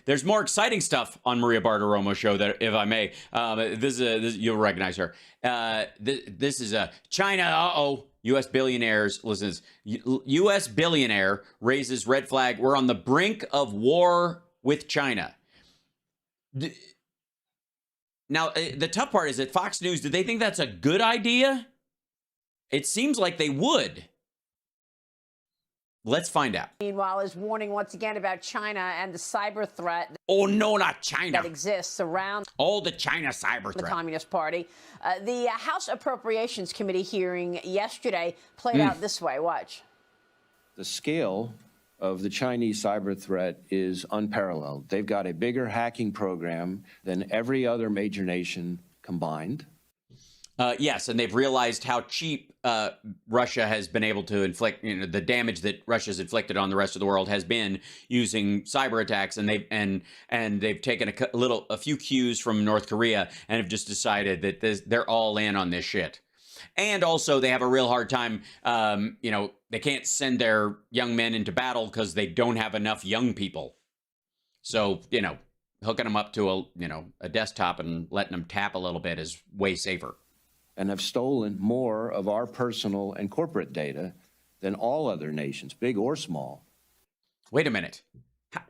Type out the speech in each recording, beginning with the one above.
There's more exciting stuff on Maria Bartiromo's show, that, if I may. You'll recognize her. This is China. U.S. billionaires. Listen, U.S. billionaire raises red flag. We're on the brink of war with China. Now, the tough part is that Fox News, do they think that's a good idea? It seems like they would. Let's find out. Meanwhile, is warning once again about China and the cyber threat. Oh, no, not China. That exists around the China cyber threat. The Communist Party. The House Appropriations Committee hearing yesterday played out this way. Watch. The scale of the Chinese cyber threat is unparalleled. They've got a bigger hacking program than every other major nation combined. Yes, and they've realized how cheap Russia has been able to inflict, the damage that Russia's inflicted on the rest of the world has been using cyber attacks, and they've taken a few cues from North Korea and have just decided that they're all in on this shit. And also, they have a real hard time. They can't send their young men into battle because they don't have enough young people. So hooking them up to a desktop and letting them tap a little bit is way safer. And have stolen more of our personal and corporate data than all other nations, big or small. Wait a minute.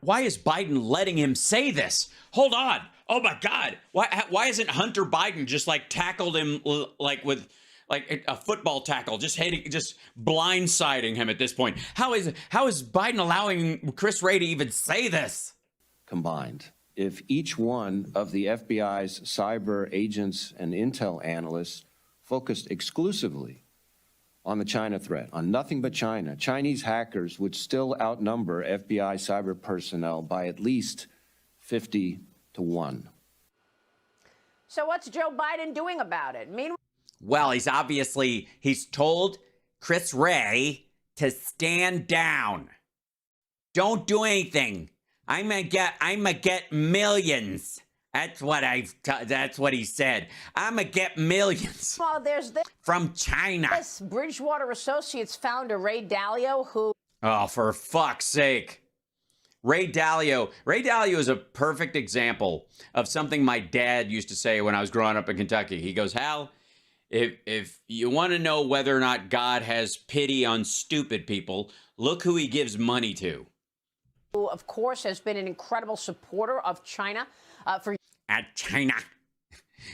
Why is Biden letting him say this? Hold on. Oh, my God. Why isn't Hunter Biden just tackled him with a football tackle, just blindsiding him at this point? How is Biden allowing Chris Wray to even say this? Combined. If each one of the FBI's cyber agents and intel analysts focused exclusively on the China threat, on nothing but China, Chinese hackers would still outnumber FBI cyber personnel by at least 50 to 1. So what's Joe Biden doing about it? Well, he's told Chris Wray to stand down. Don't do anything. I'm gonna get millions. That's what he said. I'm gonna get millions. Well, there's this from China. This Bridgewater Associates founder Ray Dalio, who. Oh, for fuck's sake. Ray Dalio is a perfect example of something my dad used to say when I was growing up in Kentucky. He goes, Hal, if you want to know whether or not God has pity on stupid people, look who he gives money to. Who, of course, has been an incredible supporter of China for China.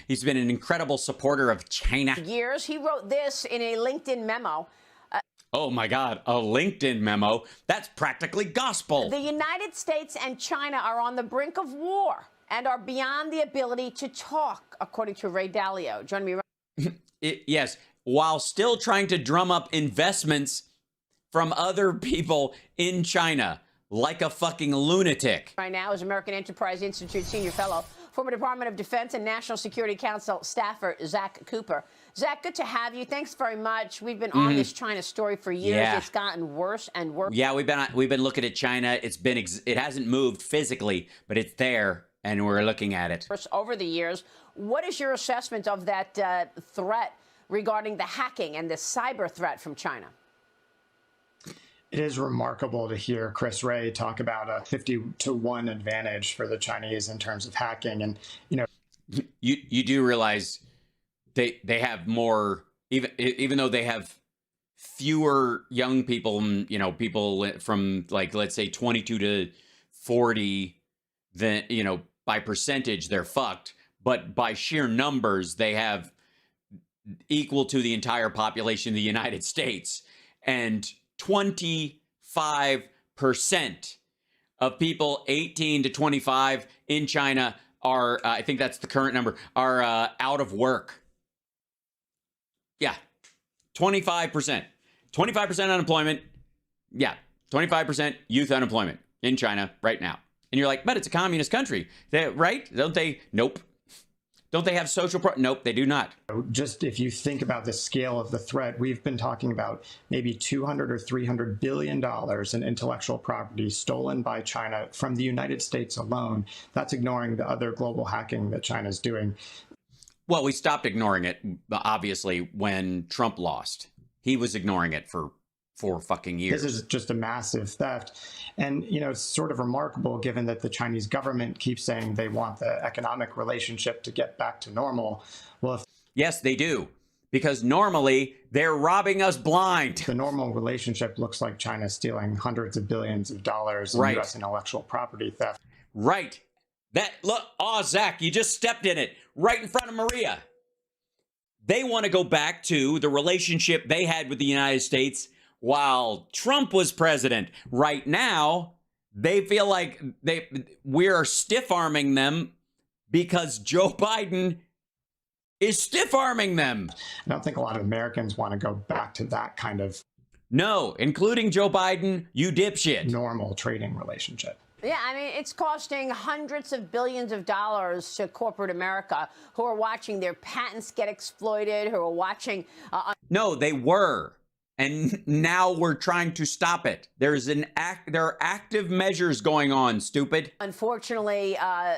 He's been an incredible supporter of China. Years. He wrote this in a LinkedIn memo. Oh, my God, a LinkedIn memo. That's practically gospel. The United States and China are on the brink of war and are beyond the ability to talk, according to Ray Dalio. Join me. Yes, while still trying to drum up investments from other people in China. Like a fucking lunatic. Right now is American Enterprise Institute Senior Fellow, former Department of Defense and National Security Council staffer, Zach Cooper. Zach, good to have you. Thanks very much. We've been on this China story for years. Yeah. It's gotten worse and worse. Yeah, we've been looking at China. It hasn't moved physically, but it's there, and we're looking at it. Over the years, what is your assessment of that threat regarding the hacking and the cyber threat from China? It is remarkable to hear Chris Wray talk about a 50-to-1 advantage for the Chinese in terms of hacking. And, you do realize they have more, even though they have fewer young people, people from let's say 22 to 40, then, by percentage, they're fucked. But by sheer numbers, they have equal to the entire population of the United States. And 25% of people 18 to 25 in China are, I think that's the current number, are out of work. Yeah, 25%. 25% unemployment. Yeah, 25% youth unemployment in China right now. And you're like, but it's a communist country, right? Don't they? Nope. Don't they have social? Nope, they do not. Just if you think about the scale of the threat, we've been talking about maybe $200 or $300 billion in intellectual property stolen by China from the United States alone. That's ignoring the other global hacking that China's doing. Well, we stopped ignoring it, obviously, when Trump lost. He was ignoring it for 4 fucking years. This is just a massive theft. And, you know, it's sort of remarkable given that the Chinese government keeps saying they want the economic relationship to get back to normal. Well, if Yes, they do. Because normally they're robbing us blind. the normal relationship looks like China stealing hundreds of billions of dollars in Right. U.S. intellectual property theft. Right. Zach, you just stepped in it right in front of Maria. They want to go back to the relationship they had with the United States while Trump was president. Right now, they feel like we are stiff-arming them because Joe Biden is stiff-arming them. I don't think a lot of Americans want to go back to that kind of No, including Joe Biden, you dipshit. normal trading relationship. Yeah, I mean, it's costing hundreds of billions of dollars to corporate America who are watching their patents get exploited, who are watching... No, they were. And now we're trying to stop it. There are active measures going on, stupid. Unfortunately,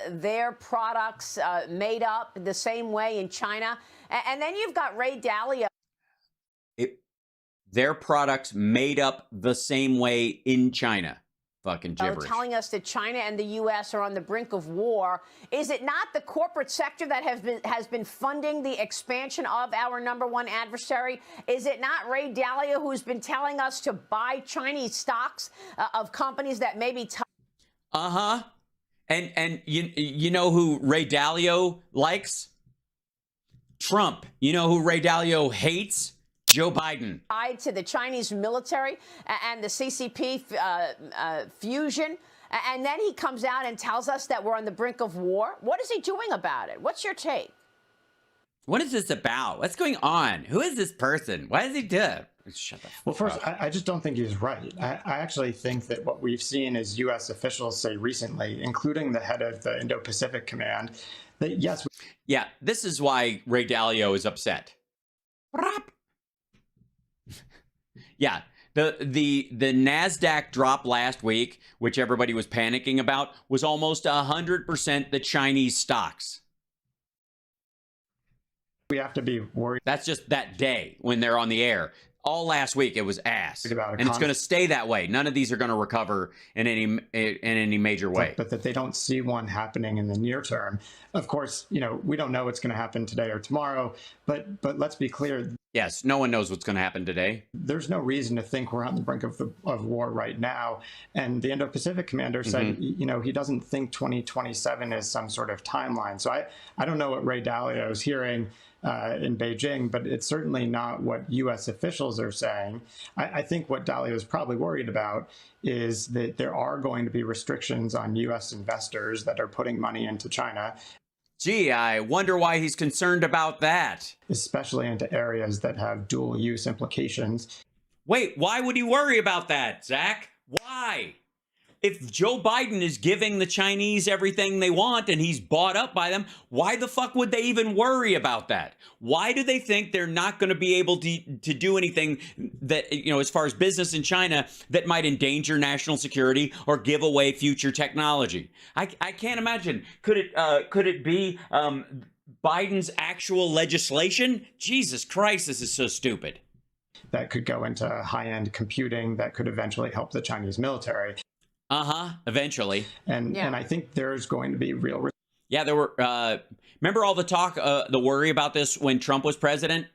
their products made up the same way in China. And then you've got Ray Dalio. Their products made up the same way in China. Fucking gibberish. Telling us that China and the U.S. are on the brink of war. Is it not the corporate sector that has been funding the expansion of our number one adversary? Is it not Ray Dalio who's been telling us to buy Chinese stocks of companies that may be... Uh-huh. And you know who Ray Dalio likes? Trump. You know who Ray Dalio hates? Joe Biden. Tied to the Chinese military and the CCP fusion. And then he comes out and tells us that we're on the brink of war. What is he doing about it? What's your take? What is this about? What's going on? Who is this person? Why does he do it? Shut the fuck Well, first, up. I just don't think he's right. I actually think that what we've seen is U.S. officials say recently, including the head of the Indo-Pacific Command, that yes. Yeah, this is why Ray Dalio is upset. Yeah, the NASDAQ drop last week, which everybody was panicking about, was almost 100% the Chinese stocks. We have to be worried. That's just that day when they're on the air. All last week it was ass, About and it's going to stay that way. None of these are going to recover in any major way. But that they don't see one happening in the near term. Of course, you know, we don't know what's going to happen today or tomorrow. But let's be clear. Yes, no one knows what's going to happen today. There's no reason to think we're on the brink of war right now. And the Indo-Pacific commander said, you know, he doesn't think 2027 is some sort of timeline. So I don't know what Ray Dalio is hearing in Beijing, but it's certainly not what U.S. officials are saying. I think what Dalio is probably worried about is that there are going to be restrictions on U.S. investors that are putting money into China. Gee, I wonder why he's concerned about that. Especially into areas that have dual use implications. Wait, why would he worry about that, Zach? Why? If Joe Biden is giving the Chinese everything they want and he's bought up by them, why the fuck would they even worry about that? Why do they think they're not going to be able to do anything that, you know, as far as business in China that might endanger national security or give away future technology? I can't imagine. Could it be Biden's actual legislation? Jesus Christ, this is so stupid. That could go into high-end computing that could eventually help the Chinese military. Eventually. And I think there's going to be real... Yeah, there were... remember all the talk, the worry about this when Trump was president?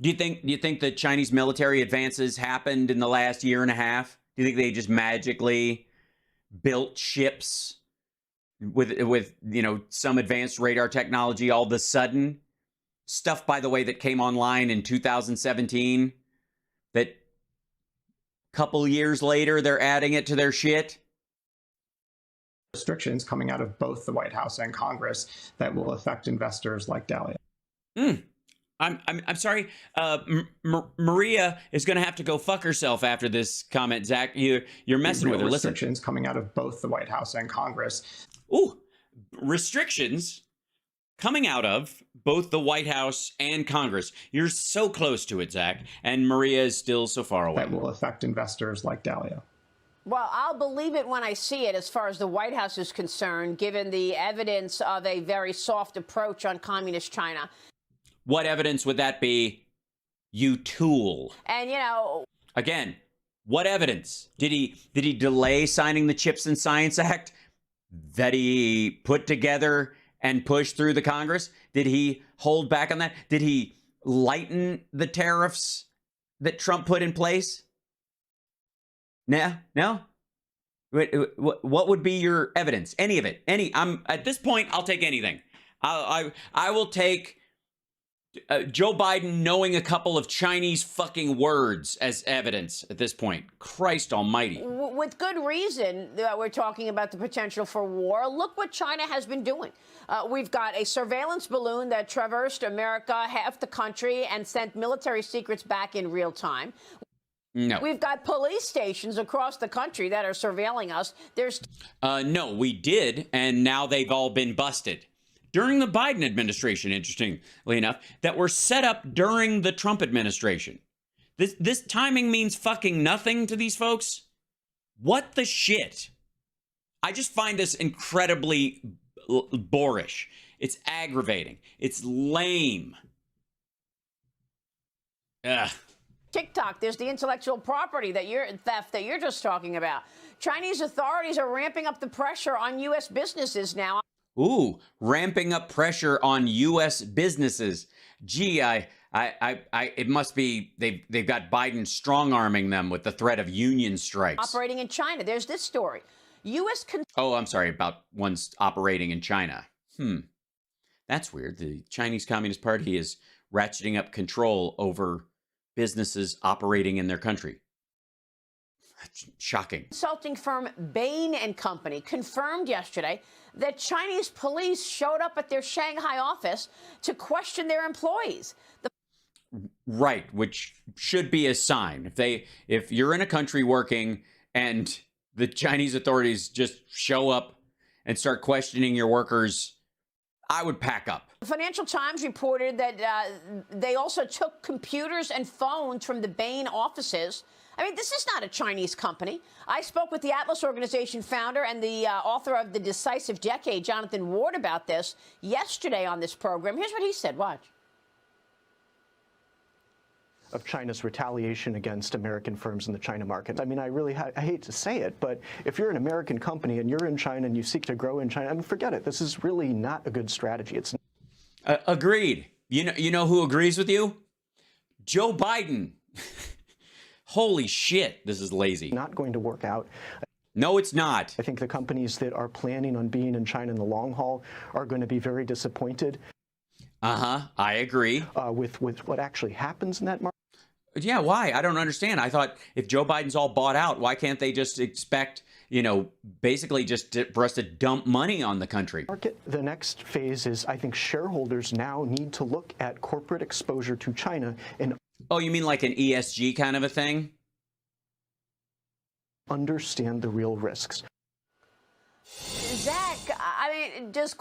Do you think the Chinese military advances happened in the last year and a half? Do you think they just magically built ships with you know, some advanced radar technology all of a sudden? Stuff, by the way, that came online in 2017 that... couple years later, they're adding it to their shit. Restrictions coming out of both the White House and Congress that will affect investors like Dalio. I'm sorry. Maria is going to have to go fuck herself after this comment, Zach. You're messing with her. Listen. Restrictions coming out of both the White House and Congress. Ooh, restrictions coming out of both the White House and Congress. You're so close to it, Zach, and Maria is still so far away. That will affect investors like Dalio. Well, I'll believe it when I see it as far as the White House is concerned, given the evidence of a very soft approach on communist China. What evidence would that be? You tool. And, you know, again, what evidence? Did he delay signing the Chips and Science Act that he put together and pushed through the Congress? Did he hold back on that? Did he lighten the tariffs that Trump put in place? No. What would be your evidence? Any of it? I'm at this point, I'll take anything. I will take Joe Biden knowing a couple of Chinese fucking words as evidence at this point. Christ almighty. With good reason that we're talking about the potential for war. Look what China has been doing. We've got a surveillance balloon that traversed America, half the country, and sent military secrets back in real time. No. We've got police stations across the country that are surveilling us. No, we did, and now they've all been busted. During the Biden administration, interestingly enough, that were set up during the Trump administration. This timing means fucking nothing to these folks. What the shit? I just find this incredibly boorish. It's aggravating. It's lame. Ugh. TikTok, there's the intellectual property theft that you're just talking about. Chinese authorities are ramping up the pressure on U.S. businesses now. Ooh, ramping up pressure on U.S. businesses. Gee, it must be they've got Biden strong-arming them with the threat of union strikes. Operating in China. There's this story. U.S. Oh, I'm sorry, about ones operating in China. That's weird. The Chinese Communist Party is ratcheting up control over businesses operating in their country. That's shocking. Consulting firm Bain & Company confirmed yesterday that Chinese police showed up at their Shanghai office to question their employees. Right, which should be a sign. If you're in a country working and the Chinese authorities just show up and start questioning your workers, I would pack up. The Financial Times reported that they also took computers and phones from the Bain offices. I mean, this is not a Chinese company. I spoke with the Atlas Organization founder and the author of The Decisive Decade, Jonathan Ward, about this yesterday on this program. Here's what he said. Watch. Of China's retaliation against American firms in the China market. I mean, I hate to say it, but if you're an American company and you're in China and you seek to grow in China, I mean, forget it. This is really not a good strategy. It's agreed. You know who agrees with you? Joe Biden. Holy shit, this is lazy. Not going to work out. No, it's not. I think the companies that are planning on being in China in the long haul are going to be very disappointed. I agree. With what actually happens in that market. Yeah, why? I don't understand. I thought if Joe Biden's all bought out, why can't they just expect, basically just for us to dump money on the country? The next phase is, I think shareholders now need to look at corporate exposure to China and oh, you mean like an ESG kind of a thing? Understand the real risks. Zach, I mean, does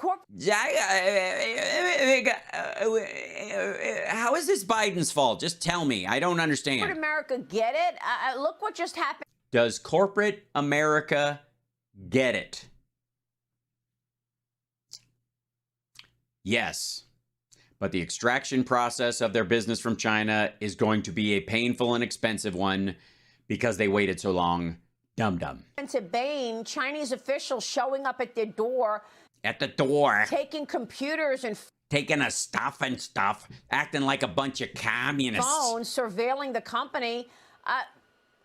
how is this Biden's fault? Just tell me. I don't understand. corporate America get it? Look what just happened. Does corporate America get it? Yes. But the extraction process of their business from China is going to be a painful and expensive one because they waited so long. Dum-dum. To Bain, Chinese officials showing up at their door. At the door. Taking computers and taking a stuff, acting like a bunch of communists. Phones, surveilling the company.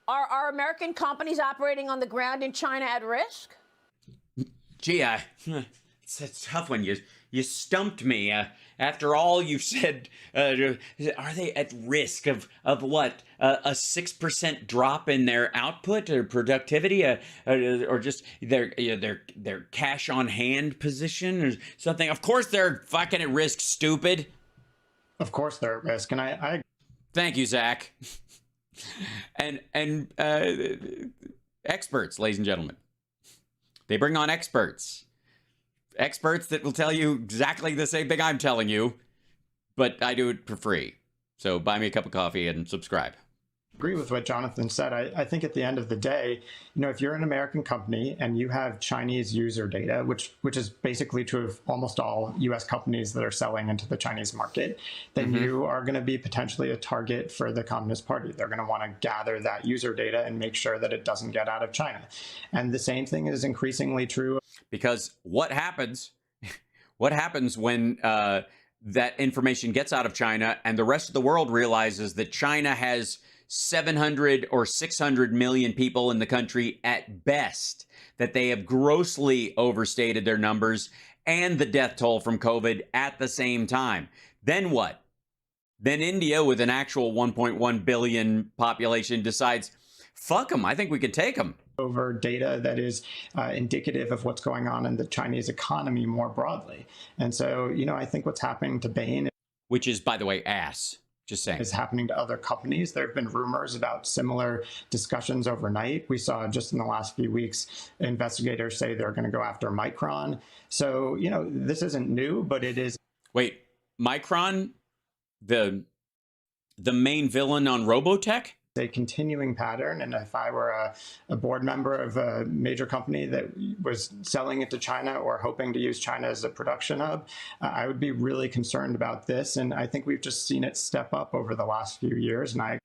Are American companies operating on the ground in China at risk? Gee, it's a tough one. You stumped me. After all you've said, are they at risk of what? A 6% drop in their output or productivity, or just their cash on hand position or something? Of course they're fucking at risk, stupid. Of course they're at risk, and I Thank you, Zach. and experts, ladies and gentlemen. They bring on experts. Experts that will tell you exactly the same thing I'm telling you, but I do it for free. So buy me a cup of coffee and subscribe. Agree with what Jonathan said. I think at the end of the day, if you're an American company and you have Chinese user data, which is basically true of almost all US companies that are selling into the Chinese market, then you are going to be potentially a target for the Communist Party. They're going to want to gather that user data and make sure that it doesn't get out of China. And the same thing is increasingly true. Because what happens when that information gets out of China and the rest of the world realizes that China has 700 or 600 million people in the country at best, that they have grossly overstated their numbers and the death toll from COVID at the same time. Then what? Then India, with an actual 1.1 billion population, decides, fuck them, I think we can take them. Over data that is indicative of what's going on in the Chinese economy more broadly. And so, I think what's happening to Bain, which is, by the way, ass. Just saying. Is happening to other companies. There have been rumors about similar discussions overnight. We saw just in the last few weeks, investigators say they're going to go after Micron. So, this isn't new, but it is. Wait, Micron, the main villain on Robotech? A continuing pattern, and if I were a board member of a major company that was selling it to China or hoping to use China as a production hub, I would be really concerned about this. And I think we've just seen it step up over the last few years. And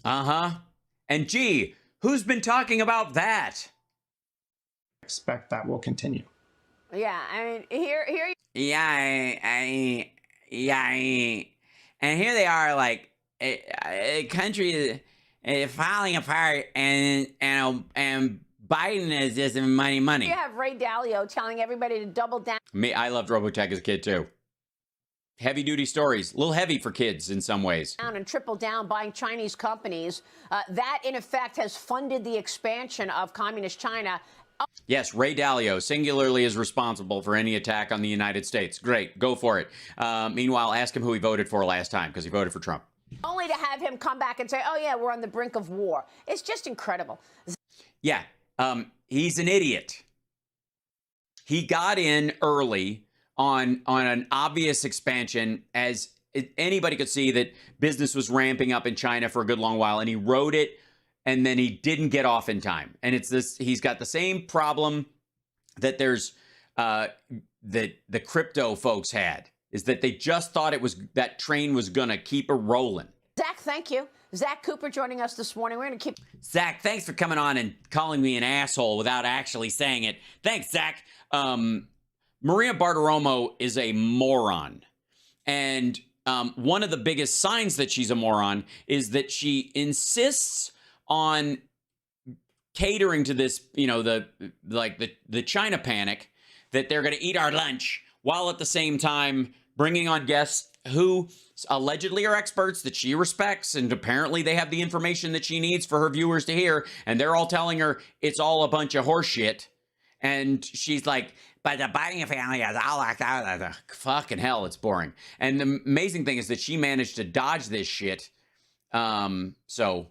And gee, who's been talking about that? Expect that will continue. Yeah, I mean, here. And here they are, like a country falling apart, and Biden is just money. You have Ray Dalio telling everybody to double down. I loved Robotech as a kid too. Heavy duty stories, a little heavy for kids in some ways. And triple down buying Chinese companies. That, in effect, has funded the expansion of communist China. Yes, Ray Dalio singularly is responsible for any attack on the United States. Great, go for it. Meanwhile, ask him who he voted for last time, because he voted for Trump. Only to have him come back and say, oh, yeah, we're on the brink of war. It's just incredible. Yeah, he's an idiot. He got in early on an obvious expansion, as anybody could see that business was ramping up in China for a good long while, and he rode it, and then he didn't get off in time. And it's this, he's got the same problem that there's that the crypto folks had, is that they just thought that train was gonna keep a rolling. Zach, thank you. Zach Cooper joining us this morning. We're going to keep... Zach, thanks for coming on and calling me an asshole without actually saying it. Thanks, Zach. Maria Bartiromo is a moron. And one of the biggest signs that she's a moron is that she insists on catering to this, the China panic, that they're going to eat our lunch, while at the same time bringing on guests who allegedly are experts that she respects, and apparently they have the information that she needs for her viewers to hear, and they're all telling her it's all a bunch of horseshit. And she's like, but the Biden family is all like that. Fucking hell, it's boring. And the amazing thing is that she managed to dodge this shit. So